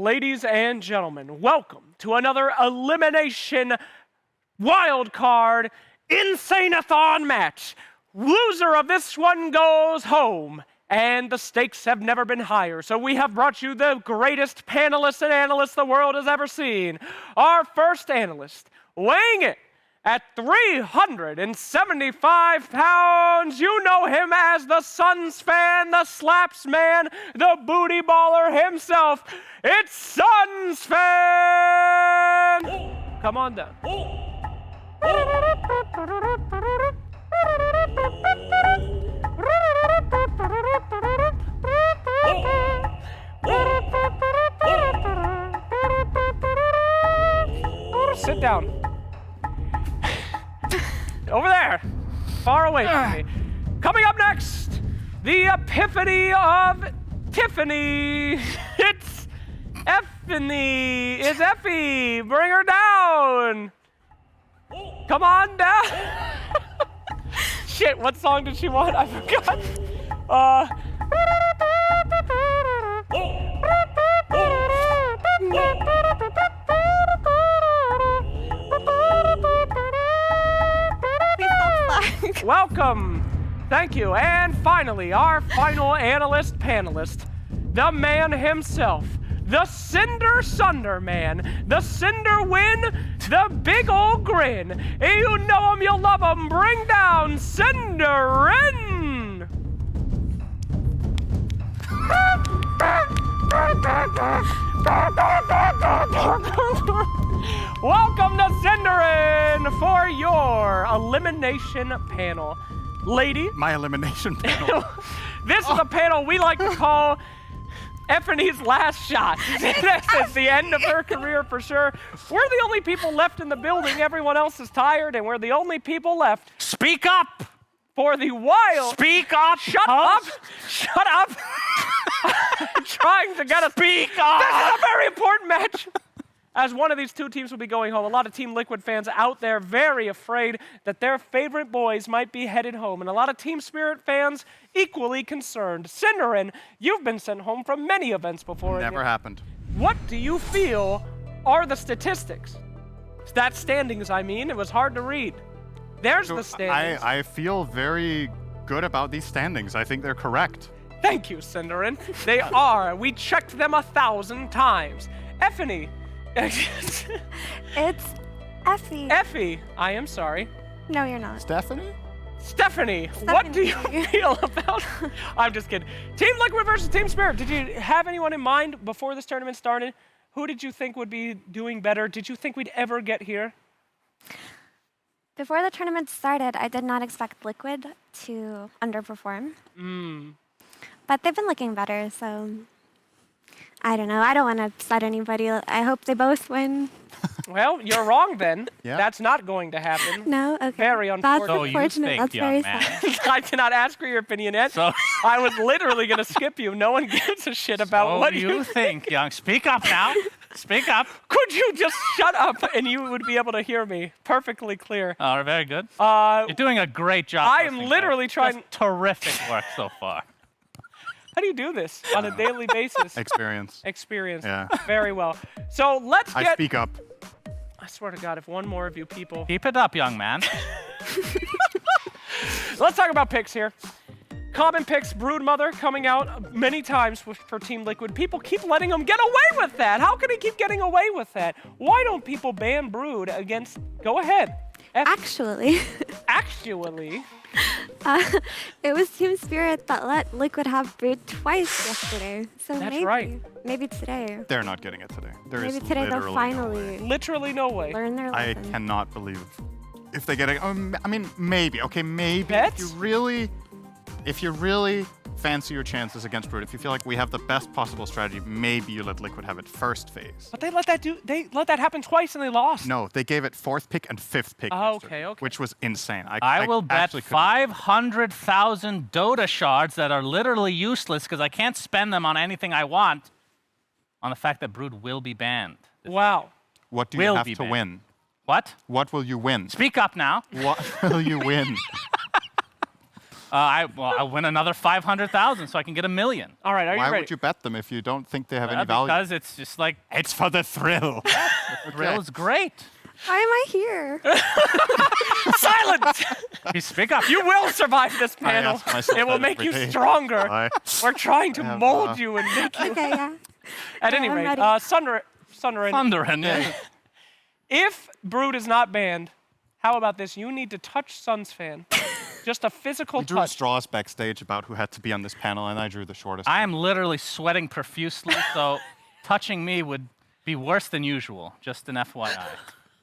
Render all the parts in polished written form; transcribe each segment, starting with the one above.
ladies and gentlemen, welcome to another elimination wildcard insane-a-thon match. Loser of this one goes home, and the stakes have never been higher. So we have brought you the greatest panelists and analysts the world has ever seen. Our first analyst, weighing in at 375 pounds, you know him as the SUNSfan, the slaps man, the booty baller himself. It's SUNSfan! Come on down. Sit down. Over there, far away from me. Coming up next, the epiphany of Tiffany. It's Ephey. It's Ephey. Bring her down. Come on down. Shit, what song did she want? I forgot. Welcome. Thank you. And finally, our final panelist, the man himself, the Synder man, the Synder win, the big old grin. You know him, you love him. Bring down Synderen. Welcome to Synderen for your elimination panel. Lady. My elimination panel. This is a panel we like to call Ephey's last shot. It's the end of her career for sure. We're the only people left in the building. Everyone else is tired, and we're the only people left. Speak up! For the wild. Speak up! Shut up! Shut up! I'm trying to get a speak up! This is a very important match. As one of these two teams will be going home, a lot of Team Liquid fans out there very afraid that their favorite boys might be headed home, and a lot of Team Spirit fans equally concerned. Synderen, you've been sent home from many events before. Never happened. What do you feel are the statistics? That standings, I mean. It was hard to read. There's the standings. I feel very good about these standings. I think they're correct. Thank you, Synderen. They are. We checked them 1,000 times. Ephey. It's Ephey. Ephey, I am sorry. No, you're not. Stephanie? Stephanie, what do you feel about... I'm just kidding. Team Liquid versus Team Spirit. Did you have anyone in mind before this tournament started? Who did you think would be doing better? Did you think we'd ever get here? Before the tournament started, I did not expect Liquid to underperform. But they've been looking better, so... I don't know. I don't want to upset anybody. I hope they both win. Well, you're wrong then. Yeah. That's not going to happen. No? Okay. Very unfortunate. That's unfortunate. That's very sad. I cannot ask for your opinion yet. So I was literally going to skip you. No one gives a shit about what you think, young. Speak up now. Speak up. Could you just shut up and you would be able to hear me perfectly clear? Oh, very good. You're doing a great job. I am literally trying... Just terrific work so far. How do you do this on a daily basis? Experience. Experience. Yeah. Very well. So let's get... I speak up. I swear to God, if one more of you people... Keep it up, young man. Let's talk about picks here. Common picks, Broodmother coming out many times for Team Liquid. People keep letting him get away with that. How can he keep getting away with that? Why don't people ban Brood against... Go ahead. Actually. Actually? It was Team Spirit that let Liquid have Brood twice yesterday. So That's maybe, right. Maybe today. They're not getting it today. Maybe today they'll finally Literally no way. learn their I lesson. cannot believe if they get it. I mean, maybe. Okay, maybe. Bets? If you really fancy your chances against Brood, if you feel like we have the best possible strategy, maybe you let Liquid have it first phase. But they let that happen twice and they lost. No, they gave it 4th pick and 5th pick. Oh, yesterday, okay. Which was insane. I will bet actually couldn't- 500,000 Dota shards that are literally useless because I can't spend them on anything I want on the fact that Brood will be banned. Wow. What do you Will have be to banned. win? What? What will you win? Speak up now. What will you win? I'll win another 500,000 so I can get $1 million. All right, are you Why ready? would you bet them if you don't think they have any value? Because it's just like, It's for the thrill. the thrill is great. Why am I here? Silence! You speak up. You will survive this I panel. ask myself It will that make every you day. stronger. I- We're trying to have, mold you and make you. Okay, yeah. At any I'm rate, ready. Synderen, Synderen, yeah. if Brood is not banned, how about this? You need to touch SUNSfan. Just a physical We drew touch. straws backstage about who had to be on this panel, and I drew the shortest. I am literally sweating profusely, so touching me would be worse than usual. Just an FYI.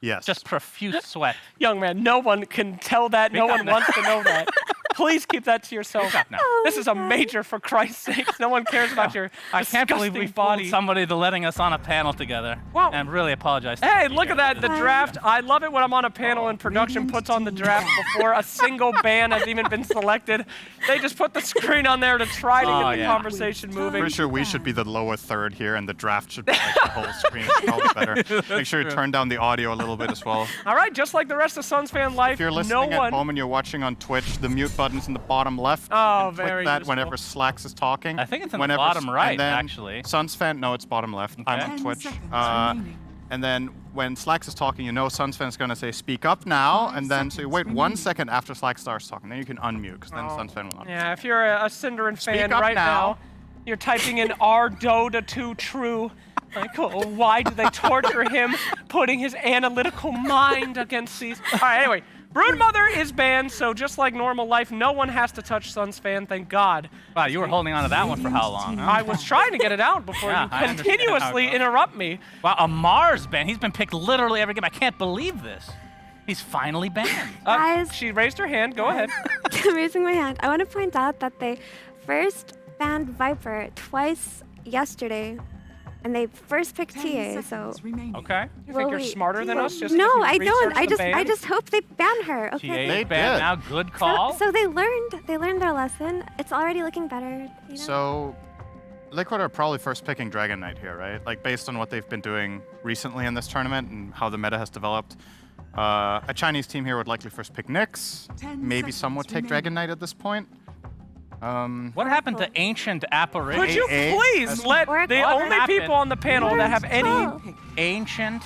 Yes. Just profuse sweat. Young man, no one can tell that. No one wants to know that. Please keep that to yourself. No. This is a major, for Christ's sake. No one cares about your I can't believe we disgusting body. fooled somebody to letting us on a panel together. Wow. And really apologize. to Hey, the look at that, the draft. I love it when I'm on a panel and production puts on the draft before a single ban has even been selected. They just put the screen on there to try to get the yeah. conversation moving. Pretty sure we should be the lower third here, and the draft should be like the whole screen. It's probably better. Make sure you turn down the audio a little bit as well. All right, just like the rest of SUNSfan life, If you're no listening at one. home and you're watching on Twitch, the mute button's in the bottom left. Oh, You can very click that useful. whenever Slacks is talking. I think it's in the Whenever bottom right, and then actually. SUNSfan, no, it's bottom left. I'm Okay. on 10 Twitch. seconds Uh, remaining. and then when Slacks is talking, you know SUNSfan's going to say, speak up now. 5 And then so you seconds wait 1 remaining. second after Slacks starts talking. Then you can unmute, because then Oh. SUNSfan will unmute. Yeah, if you're a Synderen fan up right now. you're typing in R Dota 2 true. Like, oh, why do they torture him, putting his analytical mind against these? All right, anyway, Broodmother is banned, so just like normal life, no one has to touch SUNSfan, thank God. Wow, you were holding on to that one for how long? Huh? I was trying to get it out before Yeah, you I understand how it continuously goes. interrupt me. Wow, Amar's banned. He's been picked literally every game. I can't believe this. He's finally banned. Guys. She raised her hand. Go ahead. I'm raising my hand. I want to point out that they first banned Viper twice yesterday, and they first picked 10 TA. So seconds remaining. Okay. You Well, think you're wait. smarter than us? Just 'cause no, you I don't. researched the I ban? just hope they ban her. TA Okay. They is banned did. now. Good call. So they learned their lesson. It's already looking better. You know? So, Liquid are probably first picking Dragon Knight here, right? Like, based on what they've been doing recently in this tournament and how the meta has developed. A Chinese team here would likely first pick Nyx. 10 Maybe some would seconds take Dragon remaining. Knight at this point. What happened to ancient apparition? Could you AA? please let Or- the What only happened? people on the panel that have any... Oh, Ancient?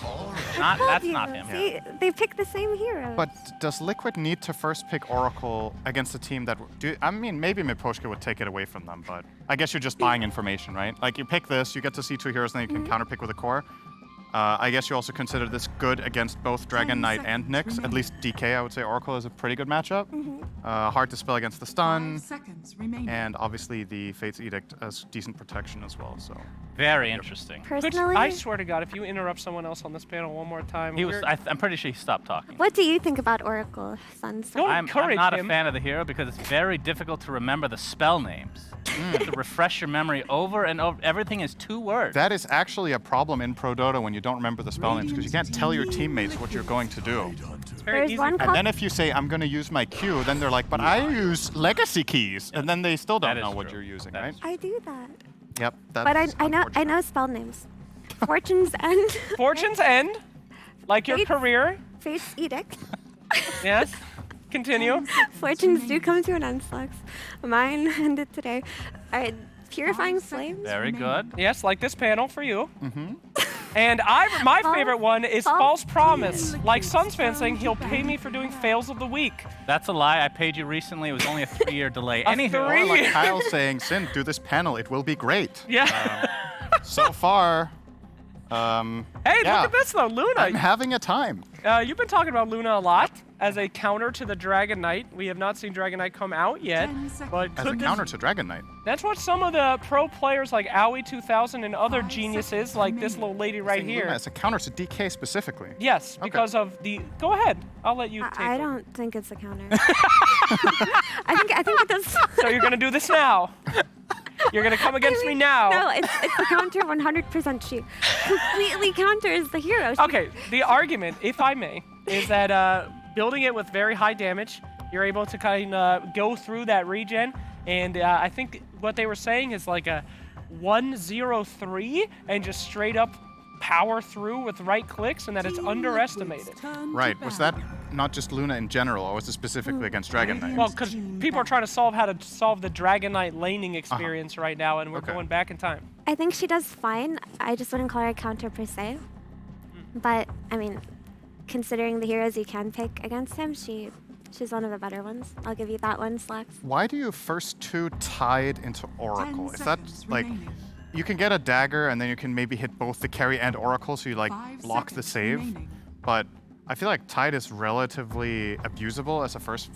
I told That's you. not him. See, they picked the same hero. But does Liquid need to first pick Oracle against a team that... I mean, maybe Miposhka would take it away from them, but I guess you're just buying information, right? Like, you pick this, you get to see 2 heroes, and then you can counterpick with a core. I guess you also consider this good against both Dragon 10 Knight and seconds Nyx. At remaining. least DK, I would say Oracle is a pretty good matchup. Hard to spell against the stun. 5 seconds remaining. And obviously the Fate's Edict has decent protection as well, so... Very interesting. Could, Personally, I swear to God, if you interrupt someone else on this panel one more time, He was. we're- I'm pretty sure he stopped talking. what do you think about Oracle, Sun? Don't I'm encourage not a him. fan of the hero because it's very difficult to remember the spell names. You have to refresh your memory over and over. Everything is 2 words. That is actually a problem in Pro Dota when you don't remember the spell names, because you can't tell your teammates what you're going to do. It's very There's easy. one And called then if you say, I'm going to use my Q, then they're like, but I use legacy keys. And then they still don't That is know what true. you're using, That right? is I do that. Yep. But I that's know unfortunate. spell names. Fortune's End. Fortune's End, like your Fate's- career. Fate's Edict. Yes. Continue. Fortunes do come to an end, Slux. Mine ended today. Alright, Purifying 5 Flame. seconds Very remaining. good. Yes, like this panel for you. And my False- favorite one is false False Promise. Like SUNSfan saying he'll pay me for doing fails of the week. That's a lie. I paid you recently. It was only a 3-year delay. A Anywho, three- Or like Kyle saying, Synd, do this panel. It will be great. Yeah. So far, Hey, yeah. look at this though, I'm Luna. having a time. You've been talking about Luna a lot as a counter to the Dragon Knight. We have not seen Dragon Knight come out yet, 10 seconds. but As a could counter this, to Dragon Knight. that's what some of the pro players like Owie 2000 and other 5 geniuses seconds like this remaining. little lady right Saying here. Luna as a counter to DK specifically. Yes, because of the. Go ahead. I'll let you take I it. don't think it's a counter. I think it does. So you're gonna do this now. You're gonna come against me now. No, it's a counter 100%. She completely counters the hero. She- Okay, the argument, if I may, is that building it with very high damage, you're able to kind of go through that regen, and I think what they were saying is like a 1-0-3 and just straight up power through with right clicks and that it's underestimated. Right. Was that not just Luna in general, or was it specifically against Dragon Knight? Well, because people are trying to solve how to solve the Dragon Knight laning experience right now, and we're Okay. going back in time. I think she does fine. I just wouldn't call her a counter per se. But, I mean, considering the heroes you can pick against him, she's one of the better ones. I'll give you that one, Slacks. Why do you first 2 tied into Oracle? 10 Is that seconds like remaining. you can get a dagger and then you can maybe hit both the carry and Oracle, so you like 5 block the seconds save. remaining. But I feel like tied is relatively abusable as a first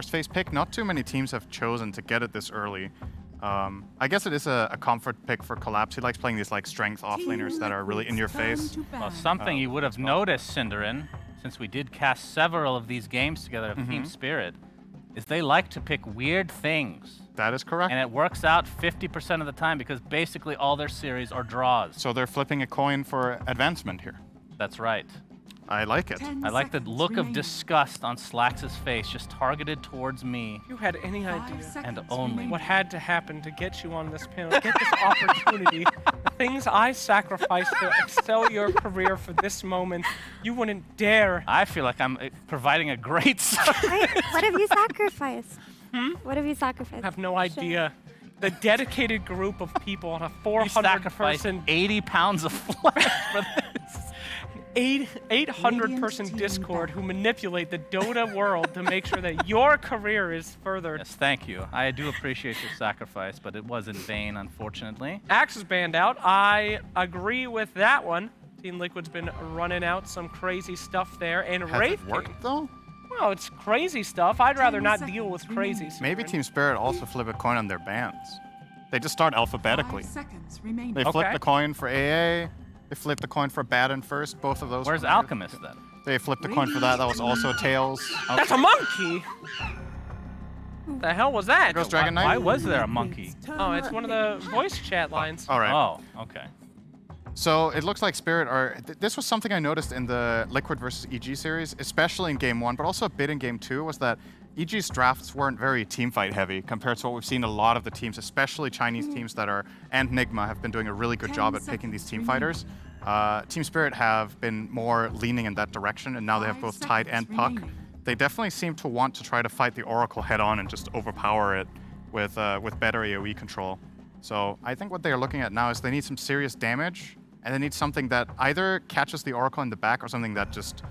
phase pick. Not too many teams have chosen to get it this early. I guess it is a comfort pick for Collapse. He likes playing these like strength offlaners that are really in your face. Well, something you would have noticed, Synderen, since we did cast several of these games together of Team Spirit, is they like to pick weird things. That is correct. And it works out 50% of the time because basically all their series are draws. So they're flipping a coin for advancement here. That's right. I like it. 10 I like the seconds look of remaining. disgust on Slax's face, just targeted towards me. If you had any 5 idea seconds only. remaining. what had to happen to get you on this panel, get this opportunity, the things I sacrificed to excel your career for this moment, you wouldn't dare. I feel like I'm providing a great Wait, what have you sacrificed? What have you sacrificed? I have no idea. The dedicated group of people on a 400 sacrificed person 80 pounds of flesh for this. 800 person Radiant Discord team who manipulate the Dota world to make sure that your career is furthered. Yes, thank you. I do appreciate your sacrifice, but it was in vain, unfortunately. Axe is banned out. I agree with that one. Team Liquid's been running out some crazy stuff there. And Has Wraith it worked though? Well, it's crazy stuff. I'd rather 10 not seconds deal with remaining. crazy. Maybe Synderen. Team Spirit also flip a coin on their bans. They just start alphabetically. 5 seconds remaining. They flip Okay. the coin for AA. They flip the coin for Baden first. Both of those. Where's were there. Alchemist then? They flipped the coin for that. That was also Tails. That's a monkey. The hell was that? Goes Dragon Knight. Why was there a monkey? Oh, it's one of the voice chat lines. All right. Oh, okay. So it looks like Spirit are. This was something I noticed in the Liquid versus EG series, especially in Game 1, but also a bit in Game 2, was that EG's drafts weren't very teamfight heavy compared to what we've seen a lot of the teams, especially Chinese teams that are, and Nigma have been doing a really good 10 job at picking these team fighters. Team Spirit have been more leaning in that direction, and now they have 5 both Tide and seconds Puck. remaining. They definitely seem to want to try to fight the Oracle head on and just overpower it with better AoE control. So I think what they're looking at now is they need some serious damage, and they need something that either catches the Oracle in the back or something that just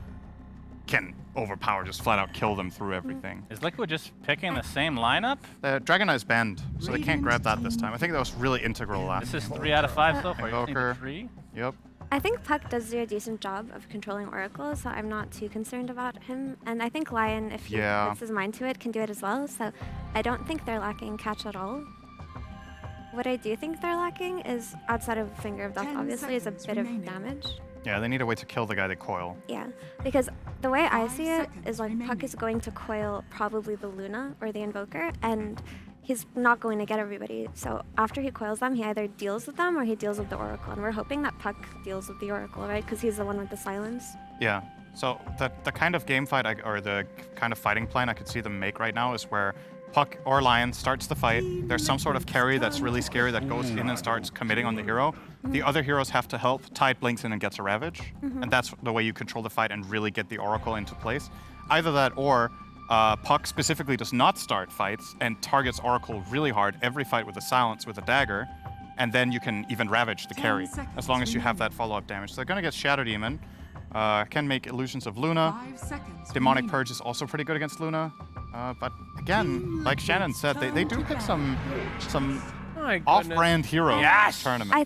can overpower, just flat out kill them through everything. Is Liquid just picking the same lineup? The Dragon Knight's banned, so they can't grab that this time. I think that was really integral last This is 3 out of 5 so far. You just need Invoker. 3? Yep. I think Puck does do a decent job of controlling Oracle, so I'm not too concerned about him. And I think Lion, if he Yeah. puts his mind to it, can do it as well. So I don't think they're lacking catch at all. What I do think they're lacking is, outside of Finger of Death, 10 obviously, is a seconds bit remaining. of damage. Yeah, they need a way to kill the guy they coil. Yeah, because the way I 5 see it seconds is like Puck remaining. is going to coil probably the Luna or the Invoker, and he's not going to get everybody. So after he coils them, he either deals with them or he deals with the Oracle. And we're hoping that Puck deals with the Oracle, right? Because he's the one with the silence. Yeah. So the kind of game fight or the kind of fighting plan I could see them make right now is where Puck or Lion starts the fight. There's some sort of carry that's really scary that goes in and starts committing on the hero. The other heroes have to help. Tide blinks in and gets a Ravage. And that's the way you control the fight and really get the Oracle into place. Either that or Puck specifically does not start fights and targets Oracle really hard every fight with a silence with a dagger. And then you can even Ravage the 10 carry seconds as long as you have remaining. that follow-up damage. So they're going to get Shadow Demon. Can make Illusions of Luna. 5 seconds Demonic remaining. Purge is also pretty good against Luna. But again, like Shannon said, they do pick some My goodness. off-brand heroes in Yes! this tournament.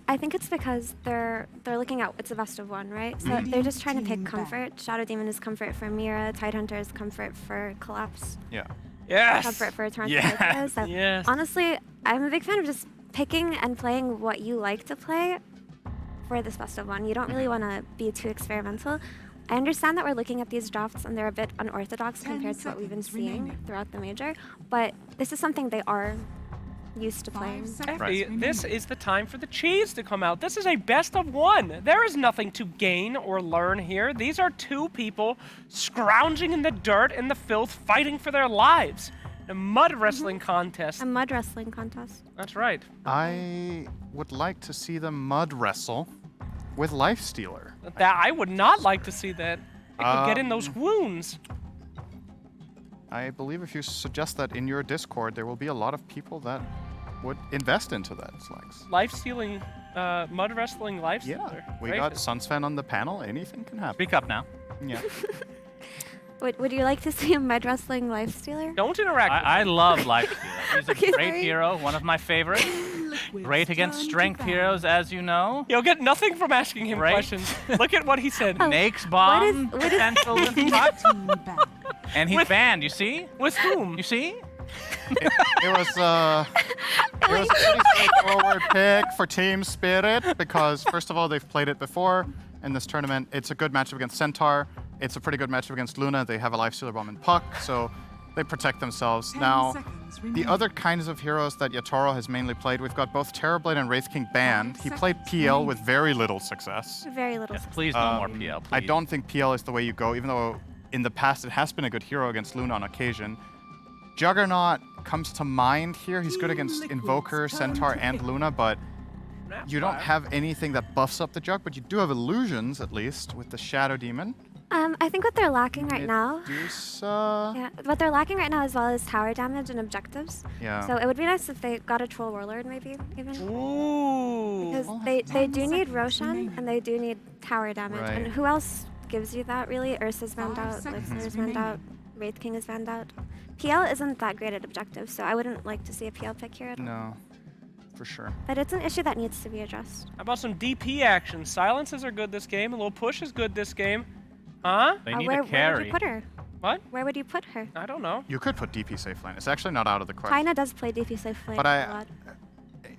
I think it's because they're looking at it's a best of one, right? So they're just trying to pick comfort. Shadow Demon is comfort for Mira. Tidehunter is comfort for Collapse. Yeah. Yes. Comfort for Torrent. Yes. So Yes. honestly, I'm a big fan of just picking and playing what you like to play for this best of one. You don't really want to be too experimental. I understand that we're looking at these drafts and they're a bit unorthodox 10 compared to what we've been seconds seeing remaining. throughout the major, but this is something they are used to 5 playing. seconds Ephey, remaining. this is the time for the cheese to come out. This is a best of one. There is nothing to gain or learn here. These are two people scrounging in the dirt and the filth, fighting for their lives. A mud wrestling contest. A mud wrestling contest. That's right. I would like to see them mud wrestle. with Lifestealer. That I would not like to see that. It could get in those wounds. I believe if you suggest that in your Discord, there will be a lot of people that would invest into that, Slacks. Life-stealing, mud wrestling life-stealer. Yeah, we got SUNSfan on the panel. Anything can happen. Speak up now. Yeah. Would you like to see a mud wrestling lifestealer? Don't interact with I him. love Lifestealer. He's a Okay, great sorry. hero, one of my favorites. Great against strength heroes, as you know. You'll get nothing from asking him Right? questions. Look at what he said. Nakes bomb what is- potential with what? And he's With- banned, you see? With whom? You see? It was a pretty straightforward pick for Team Spirit because, first of all, they've played it before in this tournament. It's a good matchup against Centaur. It's a pretty good matchup against Luna. They have a Lifestealer Bomb and Puck, so they protect themselves. Now, the other kinds of heroes that Yatoro has mainly played, we've got both Terrorblade and Wraith King banned. He played PL with very little success. Very little. Yes, success. please no more PL, please. I don't think PL is the way you go, even though in the past it has been a good hero against Luna on occasion. Juggernaut comes to mind here. He's good against Invoker, Centaur, and Luna, but you don't have anything that buffs up the Jug, but you do have illusions, at least, with the Shadow Demon. I think what they're lacking right now. Medusa. Yeah, what they're lacking right now as well is tower damage and objectives. Yeah. So it would be nice if they got a Troll Warlord maybe even. Ooh. Because they do need Roshan and they do need tower damage. Right. And who else gives you that really? Ursa's banned out, Elixir's banned out, Wraith King is banned out. PL isn't that great at objectives, so I wouldn't like to see a PL pick here at all. No, for sure. But it's an issue that needs to be addressed. How about some DP action? Silences are good this game. A little push is good this game. Huh? They need where a would carry. you put her? What? Where would you put her? I don't know. You could put DP safe lane. It's actually not out of the question. China does play DP safe lane But a lot.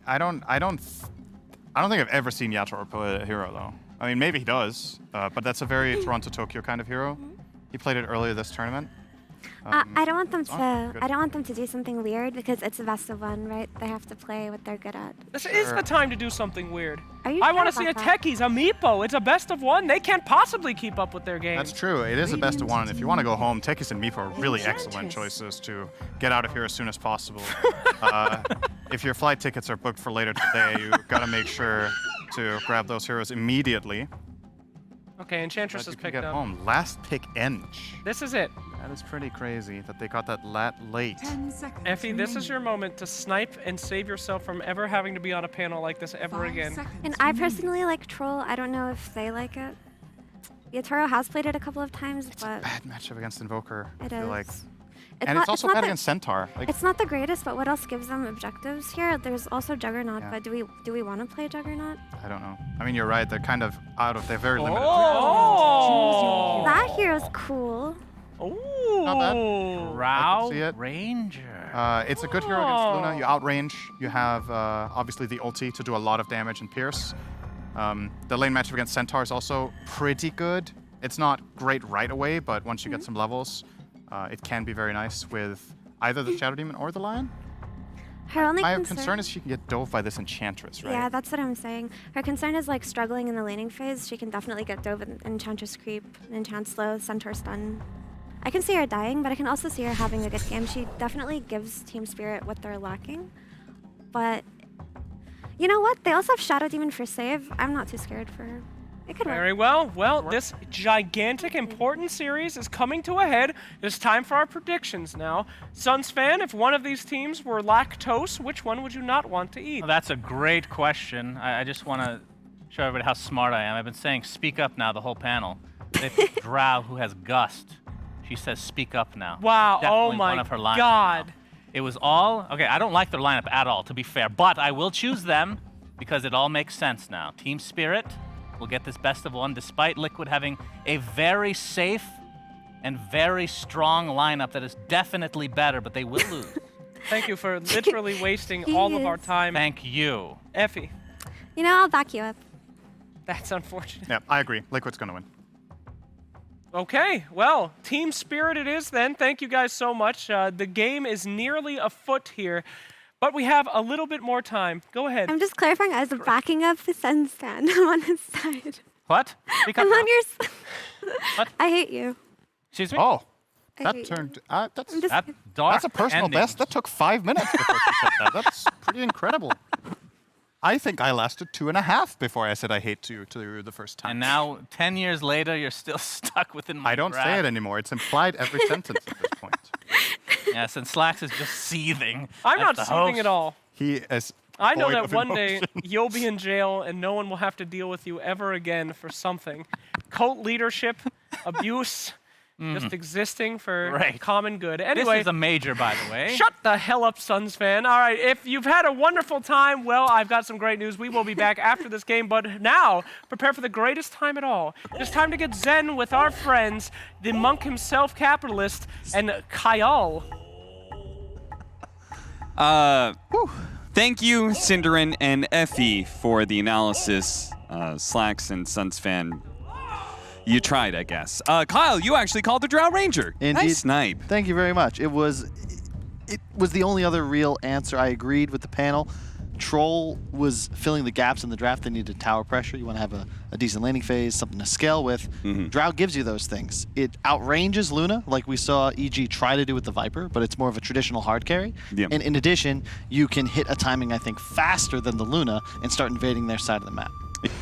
I don't think I've ever seen Yatoro play a hero though. I mean, maybe he does, but that's a very Toronto Tokyo kind of hero. He played it earlier this tournament. I don't want them it's not to. good. I don't want them to do something weird because it's a best of one, right? They have to play what they're good at. This is Sure. the time to do something weird. Are you I sure want to see a about that? Techies, a Meepo. It's a best of one. They can't possibly keep up with their game. That's true. It is a best of one. And if you want to go home, Tekis and Meepo are really excellent choices to get out of here as soon as possible. If your flight tickets are booked for later today, you've got to make sure to grab those heroes immediately. Okay, Enchantress So is that you can picked get up. home. Last pick Ench. This is it. That is pretty crazy that they got that late. Ephey, this is your moment to snipe and save yourself from ever having to be on a panel like this ever again. And I personally like Troll. I don't know if they like it. Yatoro has played it a couple of times, It's a but bad matchup against Invoker. I it feel is. like. It's And not, it's also not bad the, against Centaur. Like, It's not the greatest, but what else gives them objectives here? There's also Juggernaut, Yeah. but do we want to play Juggernaut? I don't know. I mean, you're right. They're kind of out of. They're very limited. Oh! That hero's cool. Ooh! Not bad. Row see it. Ranger. It's a good hero against Luna. You outrange. You have obviously the ulti to do a lot of damage and pierce. The lane matchup against Centaur is also pretty good. It's not great right away, but once you get some levels, it can be very nice with either the Shadow Demon or the Lion. Her only My concern is she can get dove by this Enchantress, right? Yeah, that's what I'm saying. Her concern is like struggling in the laning phase. She can definitely get dove in Enchantress creep, Enchant slow, Centaur stun. I can see her dying, but I can also see her having a good game. She definitely gives Team Spirit what they're lacking. But you know what? They also have Shadow Demon for save. I'm not too scared for her. It could work. Very well. Well, this gigantic, important series is coming to a head. It's time for our predictions now. SUNSfan, if one of these teams were lactose, which one would you not want to eat? Well, that's a great question. I just want to show everybody how smart I am. I've been saying speak up now the whole panel. They picked Drow, who has Gust. She says speak up now. Wow, Definitely oh my one of her lineup God. now. It was all, okay, I don't like their lineup at all, to be fair, but I will choose them because it all makes sense now. Team Spirit will get this best of one despite Liquid having a very safe and very strong lineup that is definitely better, but they will lose. Thank you for literally wasting all of our time. Thank you. Effie, You know, I'll back you up. that's unfortunate. Yeah, I agree. Liquid's gonna win. Okay, well, Team Spirit it is then. Thank you guys so much. The game is nearly afoot here, but we have a little bit more time. Go ahead. I'm just clarifying. I was backing up the SUNSfan. I'm on his side. What? Speak up I'm now. on your side. What? I hate you. Excuse me? Oh, I that hate you. turned. I'm just That dark That's a personal ending. best. That took 5 minutes before she said that. That's pretty incredible. I think I lasted 2.5 before I said I hate you to the first time. And now, 10 years later, you're still stuck within my I don't grasp. say it anymore. It's implied every sentence at this point. Yes, and Slacks is just seething. I'm as not the seething host. at all. He is. I know void that of one day emotion. you'll be in jail and no one will have to deal with you ever again for something. Cult leadership, abuse, just existing for Right. common good. This Anyway, is a major, by the way. shut the hell up, SUNSfan. All right, if you've had a wonderful time, well, I've got some great news. We will be back after this game, but now, prepare for the greatest time at all. It's time to get zen with our friends, the monk himself, Capitalist, and Kyle. Thank you, Synderen and Ephey, for the analysis. Slacks and SUNSfan, you tried, I guess. Kyle, you actually called the Drow Ranger. Indeed. Nice snipe. Thank you very much. It was the only other real answer. I agreed with the panel. Troll was filling the gaps in the draft. They needed tower pressure. You want to have a decent landing phase, something to scale with. Drow gives you those things. It outranges Luna, like we saw EG try to do with the Viper, but it's more of a traditional hard carry. Yep. And in addition, you can hit a timing, I think, faster than the Luna and start invading their side of the map.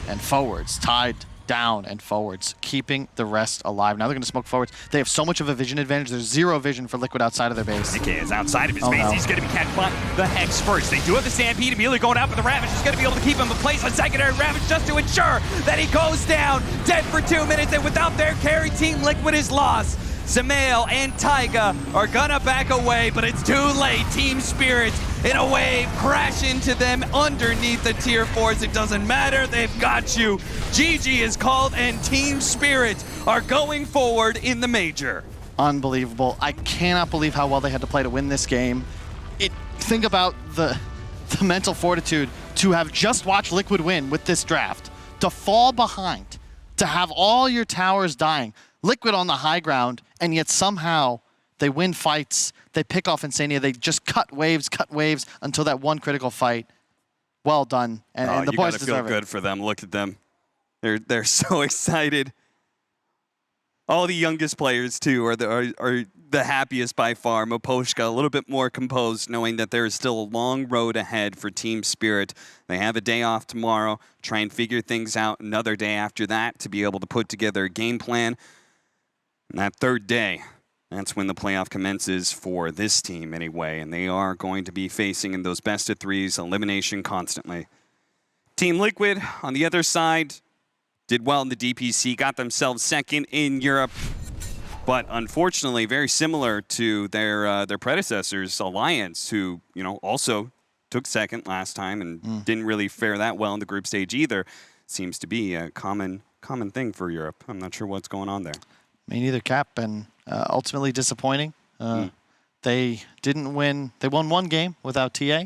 And forwards, tied down and forwards, keeping the rest alive. Now they're going to smoke forwards. They have so much of a vision advantage. There's zero vision for Liquid outside of their base. Nikkei is outside of his Oh, base. no. He's going to be catching the Hex first. They do have the Stampede immediately going out for the Ravage. He's going to be able to keep him in place on secondary Ravage just to ensure that he goes down dead for 2 minutes. And without their carry team, Liquid is lost. Samael and Taiga are gonna back away, but it's too late. Team Spirit in a wave crash into them underneath the tier 4s. It doesn't matter, they've got you. GG is called and Team Spirit are going forward in the major. Unbelievable. I cannot believe how well they had to play to win this game. Think about the mental fortitude to have just watched Liquid win with this draft, to fall behind, to have all your towers dying, Liquid on the high ground, and yet somehow they win fights, they pick off Insania, they just cut waves until that one critical fight. Well done, and the you boys gotta feel deserve it. good for them. Look at them. They're so excited. All the youngest players too are the happiest by far. Miposhka a little bit more composed, knowing that there is still a long road ahead for Team Spirit. They have a day off tomorrow. Try and figure things out another day after that to be able to put together a game plan. And that third day, that's when the playoff commences for this team anyway, and they are going to be facing in those best of threes, elimination constantly. Team Liquid, on the other side, did well in the DPC, got themselves second in Europe, but unfortunately, very similar to their predecessors, Alliance, who also took second last time and didn't really fare that well in the group stage either. Seems to be a common thing for Europe. I'm not sure what's going on there. Me neither, Cap, and ultimately disappointing. They didn't win. They won one game without TA,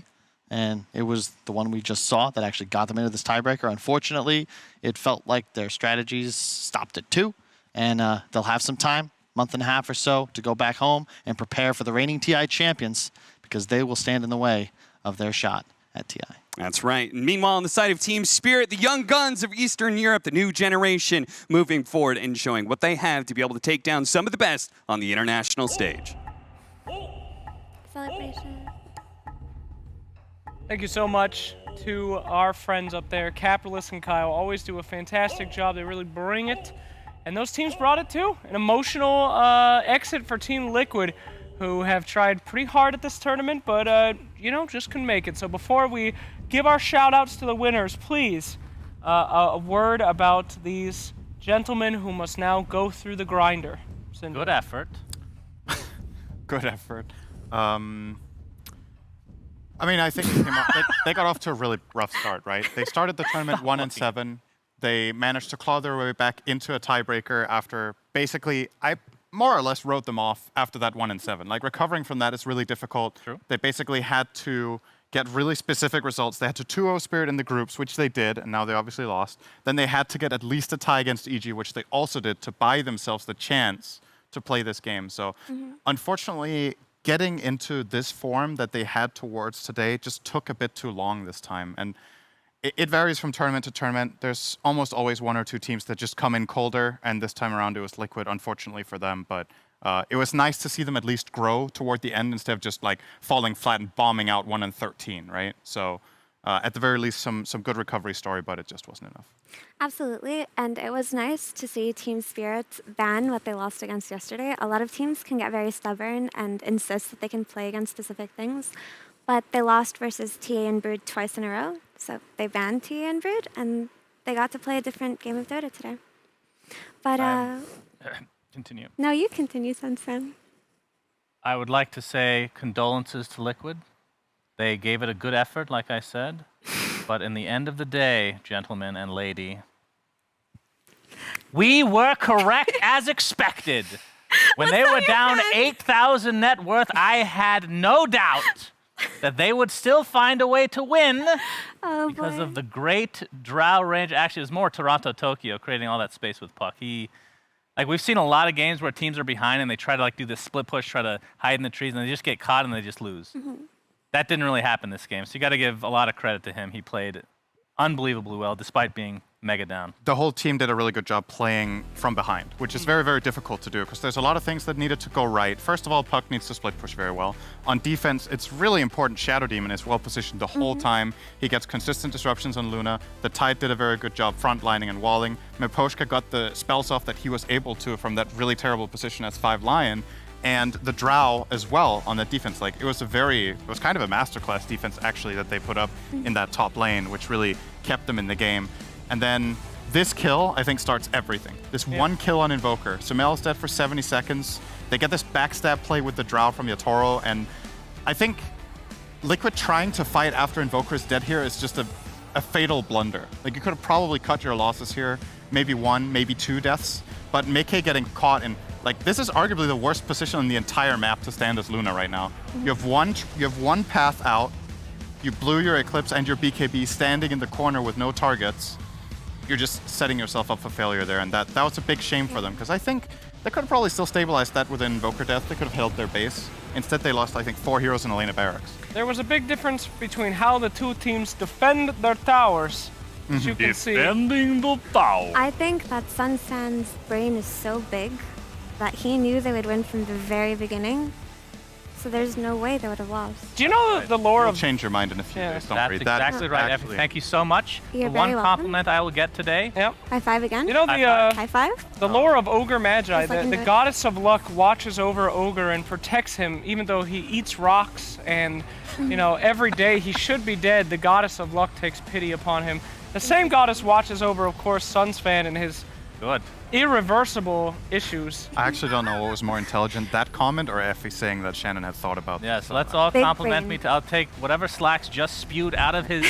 and it was the one we just saw that actually got them into this tiebreaker. Unfortunately, it felt like their strategies stopped at 2, and they'll have some time, month and a half or so, to go back home and prepare for the reigning TI champions, because they will stand in the way of their shot at TI. That's right. And meanwhile, on the side of Team Spirit, the young guns of Eastern Europe, the new generation, moving forward and showing what they have to be able to take down some of the best on the international stage. Celebration. Thank you so much to our friends up there. Capitalist and Kyle always do a fantastic job. They really bring it. And those teams brought it too. An emotional exit for Team Liquid, who have tried pretty hard at this tournament, but just couldn't make it. So before we give our shout-outs to the winners, please, a word about these gentlemen who must now go through the grinder. Synd. Good effort. Good effort. I mean, I think they got off to a really rough start, right? They started the tournament 1-7. They managed to claw their way back into a tiebreaker after basically, I more or less wrote them off after that 1-7. Like, recovering from that is really difficult. True. They basically had to get really specific results. They had to 2-0 Spirit in the groups, which they did, and now they obviously lost. Then they had to get at least a tie against EG, which they also did, to buy themselves the chance to play this game. So, unfortunately, getting into this form that they had towards today just took a bit too long this time. And it varies from tournament to tournament. There's almost always 1 or 2 teams that just come in colder, and this time around it was Liquid, unfortunately for them. But it was nice to see them at least grow toward the end instead of just like falling flat and bombing out 1-13, right? So at the very least, some good recovery story, but it just wasn't enough. Absolutely, and it was nice to see Team Spirit ban what they lost against yesterday. A lot of teams can get very stubborn and insist that they can play against specific things, but they lost versus TA and Brood twice in a row, so they banned TA and Brood, and they got to play a different game of Dota today. But, Continue. no, you continue, SUNSfan. I would like to say condolences to Liquid. They gave it a good effort, like I said. But in the end of the day, gentlemen and lady, we were correct as expected. When they were down 8,000 net worth, I had no doubt that they would still find a way to win because of the great Drow range. Actually, it was more Toronto-Tokyo creating all that space with puck. Like, we've seen a lot of games where teams are behind and they try to like do this split push, try to hide in the trees, and they just get caught and they just lose. That didn't really happen this game, so you got to give a lot of credit to him. He played unbelievably well despite being mega down. The whole team did a really good job playing from behind, which is very, very difficult to do because there's a lot of things that needed to go right. First of all, puck needs to split push very well. On defense, it's really important Shadow Demon is well positioned the whole time. He gets consistent disruptions on Luna. The Tide did a very good job frontlining and walling. Miposhka got the spells off that he was able to from that really terrible position as 5 Lion. And the Drow as well on that defense. Like, it was kind of a masterclass defense actually that they put up in that top lane, which really kept them in the game. And then this kill, I think, starts everything. This one kill on Invoker. Sumail is dead for 70 seconds. They get this backstab play with the Drow from Yatoro, and I think Liquid trying to fight after Invoker is dead here is just a fatal blunder. Like, you could have probably cut your losses here. Maybe 1, maybe 2 deaths. But Meike getting caught in, like, this is arguably the worst position on the entire map to stand as Luna right now. You have one path out. You blew your Eclipse and your BKB standing in the corner with no targets. You're just setting yourself up for failure there, and that was a big shame for them, because I think they could have probably still stabilized that with Invoker death. They could have held their base. Instead, they lost, I think, 4 heroes in Elena Barracks. There was a big difference between how the two teams defend their towers, as you can see. Defending the tower. I think that SUNSfan's brain is so big that he knew they would win from the very beginning. So there's no way they would have lost. Do you know the lore You'll of... change your mind in a few days. Don't worry. That's exactly right, Ephey. actually- Thank you so much. You're the one very welcome. compliment I will get today. Yep. High five again? You know the High five? the lore of Ogre Magi, Just like in the the- goddess of luck watches over Ogre and protects him even though he eats rocks and, you know, every day he should be dead, the goddess of luck takes pity upon him. The same goddess watches over, of course, SUNSfan and his Good. irreversible issues. I actually don't know what was more intelligent, that comment or Ephey saying that Shannon had thought about Yeah, this. so let's all Big compliment brain. me. I'll take whatever Slacks just spewed out of his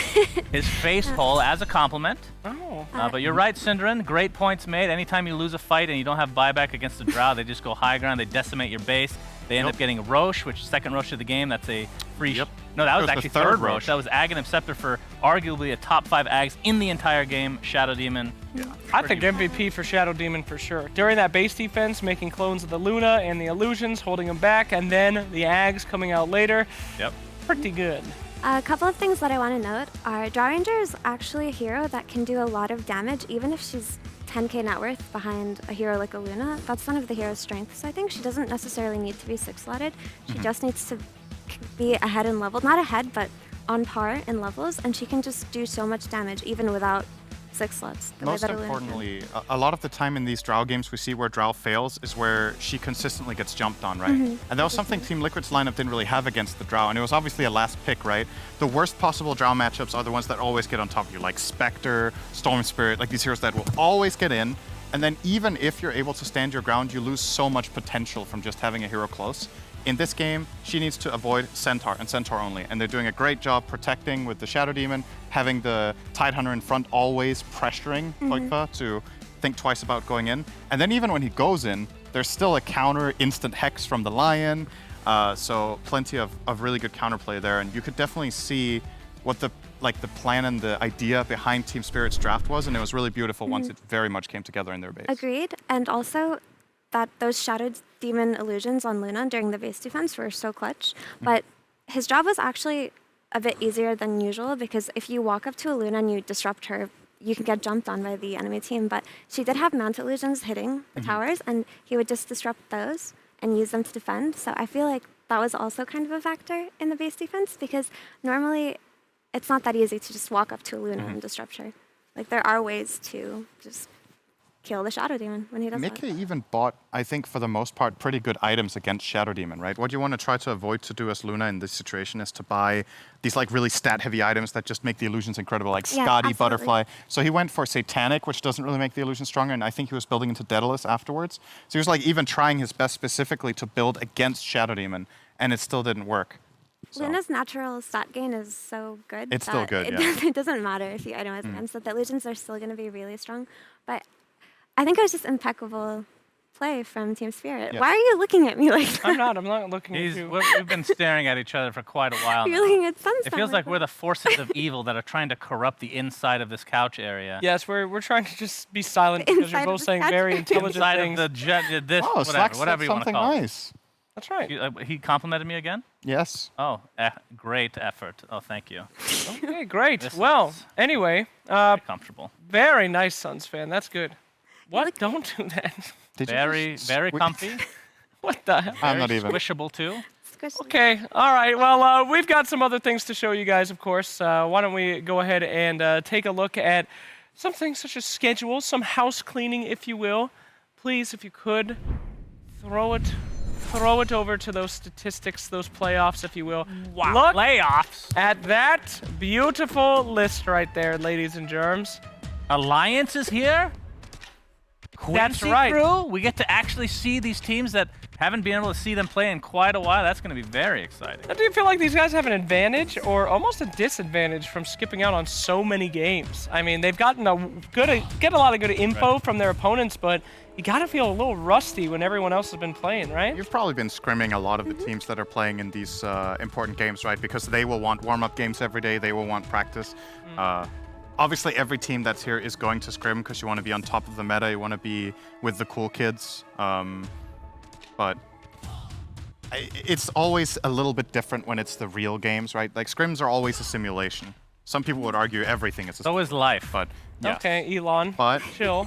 face hole as a compliment. Oh. But you're right, Synderen. Great points made. Anytime you lose a fight and you don't have buyback against the Drow, they just go high ground. They decimate your base. They end up getting Roche, which is second Roche of the game. That's a free. No, that was the actually third third Roche. Roche. That was Ag and Scepter for arguably a top 5 Ags in the entire game. Shadow Demon. I think MVP for Shadow Demon for sure. During that base defense, making clones of the Luna and the Illusions, holding them back, and then the Ags coming out later. Yep. Pretty good. A couple of things that I want to note are Drow Ranger is actually a hero that can do a lot of damage, even if she's 10k net worth behind a hero like a Luna. That's one of the hero's strengths. I think she doesn't necessarily need to be 6-slotted. She just needs to be ahead in level. Not ahead, but on par in levels, and she can just do so much damage even without 6 slots. Most importantly, a lot of the time in these Drow games we see where Drow fails is where she consistently gets jumped on, right? And that was something Team Liquid's lineup didn't really have against the Drow, and it was obviously a last pick, right? The worst possible Drow matchups are the ones that always get on top of you, like Spectre, Storm Spirit, like these heroes that will always get in, and then even if you're able to stand your ground, you lose so much potential from just having a hero close. In this game, she needs to avoid Centaur and Centaur only, and they're doing a great job protecting with the Shadow Demon, having the Tidehunter in front always pressuring Poikva to think twice about going in. And then even when he goes in, there's still a counter instant hex from the Lion, so plenty of really good counterplay there, and you could definitely see what the plan and the idea behind Team Spirit's draft was, and it was really beautiful once it very much came together in their base. Agreed, and also that those Shadow Demon illusions on Luna during the base defense were so clutch. But his job was actually a bit easier than usual, because if you walk up to a Luna and you disrupt her, you can get jumped on by the enemy team. But she did have mount illusions hitting the towers, and he would just disrupt those and use them to defend. So I feel like that was also kind of a factor in the base defense, because normally it's not that easy to just walk up to a Luna and disrupt her. Like, there are ways to just kill the Shadow Demon when he does that. Mickey even bought, I think, for the most part, pretty good items against Shadow Demon, right? What you want to try to avoid to do as Luna in this situation is to buy these like really stat-heavy items that just make the illusions incredible, like Yeah, Scotty, absolutely. Butterfly. So he went for Satanic, which doesn't really make the illusion stronger, and I think he was building into Daedalus afterwards. So he was like even trying his best specifically to build against Shadow Demon, and it still didn't work. So. Luna's natural stat gain is so good. It's still that good, it, yeah. it doesn't matter if you itemize against it. The illusions are still going to be really strong. But I think it was just impeccable play from Team Spirit. Yeah. Why are you looking at me like that? I'm not looking at He's, you. we've been staring at each other for quite a while You're now. looking at SUNSfan. It feels like we're the forces of evil that are trying to corrupt the inside of this couch area. Yes, we're trying to just be silent because Inside you're of both the saying couch. very intelligent Inside things. of this, Oh, Slack whatever said you want to something call nice. That's right. it. He complimented me again? Yes. Oh, great effort. Oh, thank you. Okay, great. This Well, is- anyway, Very comfortable. very nice SUNSfan. That's good. What? look- Don't do that. Did you Very, just very swi- comfy. What the hell? I'm Very not even. squishable too. Squishy. Okay, all right. Well, we've got some other things to show you guys, of course. Why don't we go ahead and take a look at some things such as schedule, some house cleaning, if you will. Please, if you could, throw it over to those statistics, those playoffs, if you will. Wow. Look Playoffs. at that beautiful list right there, ladies and germs. Alliance is here. That's Quincy right. Crew. We get to actually see these teams that haven't been able to see them play in quite a while. That's going to be very exciting. Now, do you feel like these guys have an advantage or almost a disadvantage from skipping out on so many games? I mean, they've gotten get a lot of good info from their opponents, but you got to feel a little rusty when everyone else has been playing, right? You've probably been scrimming a lot of the teams that are playing in these important games, right? Because they will want warm-up games every day. They will want practice. Obviously, every team that's here is going to scrim because you want to be on top of the meta. You want to be with the cool kids. But it's always a little bit different when it's the real games, right? Like, scrims are always a simulation. Some people would argue everything is a So is life. but yeah. Okay, Elon, But chill.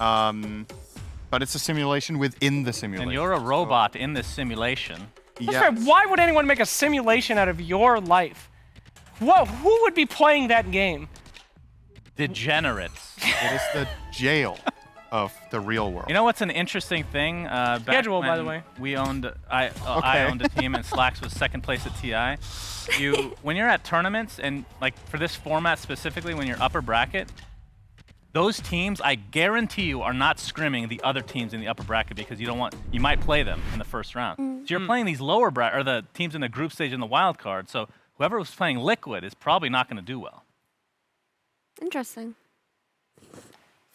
but it's a simulation within the simulation. And you're a robot in this simulation. That's Yes. fair. Why would anyone make a simulation out of your life? Whoa, who would be playing that game? Degenerates. It is the jail of the real world. You know what's an interesting thing? Back Schedule, by when the way. We owned. I owned a team, and Slacks was second place at TI. When you're at tournaments, and like for this format specifically, when you're upper bracket, those teams, I guarantee you, are not scrimming the other teams in the upper bracket because you might play them in the first round. So you're playing these lower bracket, or the teams in the group stage in the wild card. So whoever was playing Liquid is probably not going to do well. Interesting.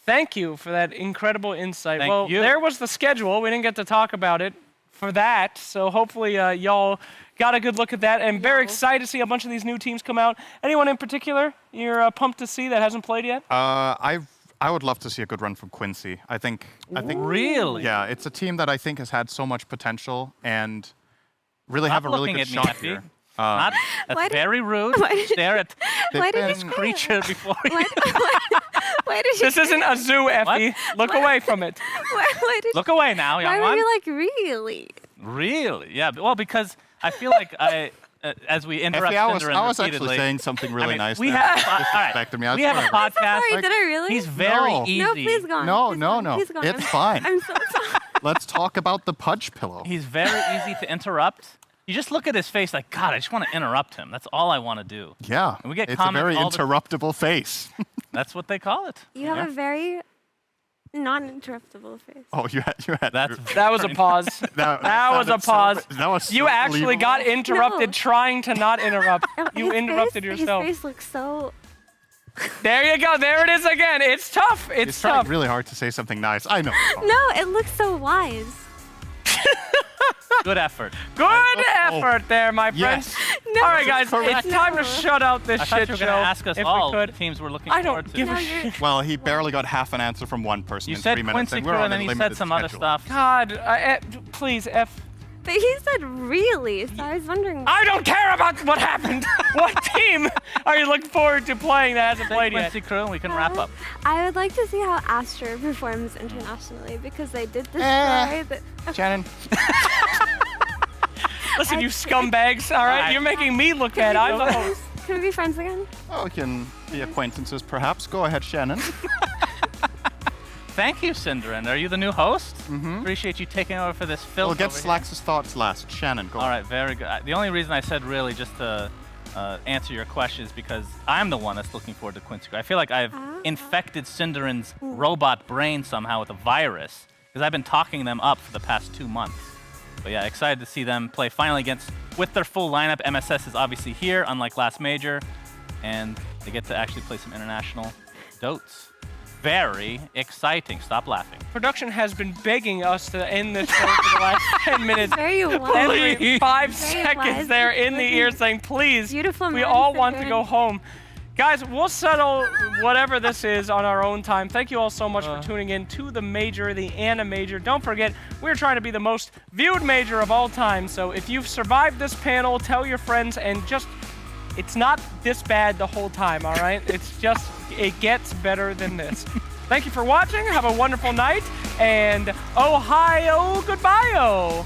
Thank you for that incredible insight. Thank well, you. there was the schedule. We didn't get to talk about it for that, so hopefully y'all got a good look at that. And very excited to see a bunch of these new teams come out. Anyone in particular you're pumped to see that hasn't played yet? I would love to see a good run from Quincy. I think Really? yeah, it's a team that I think has had so much potential and really Stop have a really looking good at me, shot Ephey. here. That's Why did- very rude. why did- Stare at They've Why did you been- scream? creature before you. Why did you? This isn't a zoo, Effie. Look away from it. Why did? Look away now, Why young were one. you like really? Really? Yeah. Well, because I feel like as we interrupt Effie, I was Synderen actually repeatedly, saying something really I mean, nice. we there. have all right, Disrespected me. I we have a swear. podcast. Sorry, did I really? He's very No. easy. No, please go on. No, Please no, go on. no. Please go on. It's fine. I'm so sorry. Let's talk about the Pudge pillow. He's very easy to interrupt. You just look at his face like, God, I just want to interrupt him. That's all I want to do. Yeah, And we get it's a comments very all the- interruptible face. That's what they call it. You have a very non-interruptible face. Oh, you had. That's That was a pause. that was a sounded so- pause. that was so You actually got believable. interrupted No. trying to not interrupt. You His interrupted face, yourself. His face looks so. There you go. There it is again. It's tough. It's It's trying tough. really hard to say something nice. I know. No, it looks so wise. good effort. Good effort there, my Yes. friends. No, All right, guys, correct. it's time to No. shut out this I thought shit you were show. going to ask us if all we the could. teams we're looking I forward don't to. give No, a you're- shit. Well, he barely got half an answer from one person You in said 3 minutes. Quincy and Crew, we're on and a then you said limited some other schedule. stuff. God, please, F. But he said really, so I was wondering. I don't care about what happened. What team are you looking forward to playing that hasn't Say played yet? Quincy Crew, and we can wrap up. I would like to see how Astra performs internationally because they did destroy the. Shannon, Listen, you scumbags, all right? Alright. You're making me look bad. I'm the host. Can we be friends again? Oh, we can be acquaintances, perhaps. Go ahead, Shannon. Thank you, Synderen. Are you the new host? Appreciate you taking over for this film. We'll get Slax's thoughts last. Shannon, go All on. right, very good. The only reason I said really just to answer your question is because I'm the one that's looking forward to Quincy. I feel like I've infected Synderen's robot brain somehow with a virus because I've been talking them up for the past 2 months. But yeah, excited to see them play finally with their full lineup. MSS is obviously here, unlike last major, and they get to actually play some international Dotes. Very exciting. Stop laughing. Production has been begging us to end this show for the last 10 minutes. Very wise. Every 5 Very seconds wise. they're in the ear saying, please, Beautiful we man, all want to Synderen. go home. Guys, we'll settle whatever this is on our own time. Thank you all so much for tuning in to the major, the AniMajor. Don't forget, we're trying to be the most viewed major of all time. So if you've survived this panel, tell your friends and just, it's not this bad the whole time, all right? It's just, it gets better than this. Thank you for watching. Have a wonderful night. And Ohio, goodbye-o.